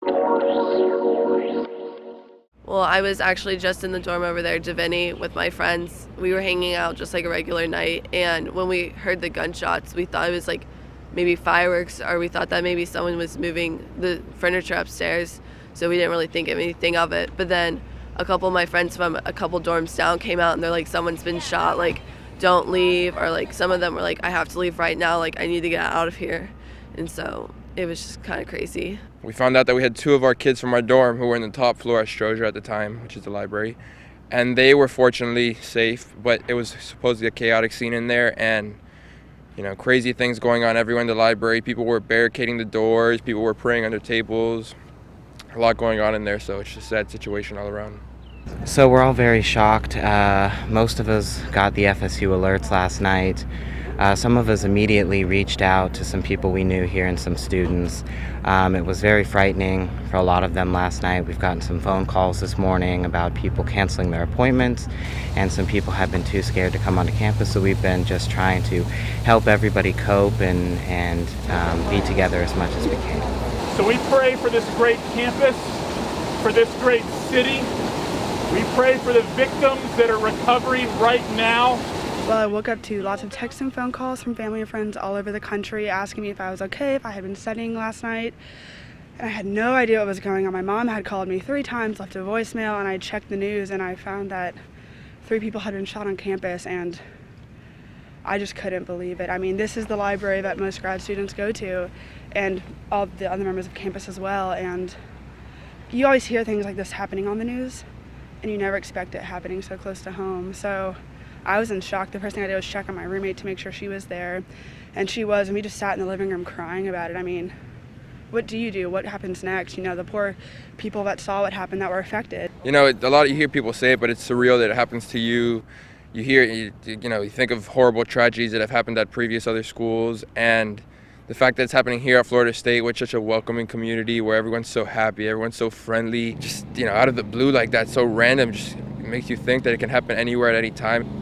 Well, I was actually just in the dorm over there, Davini, with my friends. We were hanging out just like a regular night, and when we heard the gunshots, we thought it was like maybe fireworks, or we thought that maybe someone was moving the furniture upstairs, so we didn't really think of anything of it. But then a couple of my friends from a couple dorms down came out, and they're like, someone's been shot, like, don't leave, or like some of them were like, I have to leave right now, like, I need to get out of here. And so it was just kind of crazy. We found out that we had two of our kids from our dorm who were in the top floor at Strozier at the time, which is the library, and they were fortunately safe, but it was supposedly a chaotic scene in there, and crazy things going on everywhere in the library. People were barricading the doors, people were praying under tables, a lot going on in there, so it's just a sad situation all around. So we're all very shocked. Most of us got the FSU alerts last night. Some of us immediately reached out to some people we knew here and some students. It was very frightening for a lot of them last night. We've gotten some phone calls this morning about people canceling their appointments, and some people have been too scared to come onto campus, so we've been just trying to help everybody cope and be together as much as we can. So we pray for this great campus, for this great city. We pray for the victims that are recovering right now. Well, I woke up to lots of texts and phone calls from family and friends all over the country asking me if I was okay, if I had been studying last night. And I had no idea what was going on. My mom had called me 3 times, left a voicemail, and I checked the news and I found that 3 people had been shot on campus, and I just couldn't believe it. I mean, this is the library that most grad students go to, and all the other members of campus as well. And you always hear things like this happening on the news, and you never expect it happening so close to home. So I was in shock. The first thing I did was check on my roommate to make sure she was there, and she was, and we just sat in the living room crying about it. I mean, what do you do? What happens next? The poor people that saw what happened that were affected. You hear people say it, but it's surreal that it happens to you. You hear, you think of horrible tragedies that have happened at previous other schools, and the fact that it's happening here at Florida State with such a welcoming community where everyone's so happy, everyone's so friendly, just, out of the blue like that, so random, just makes you think that it can happen anywhere at any time.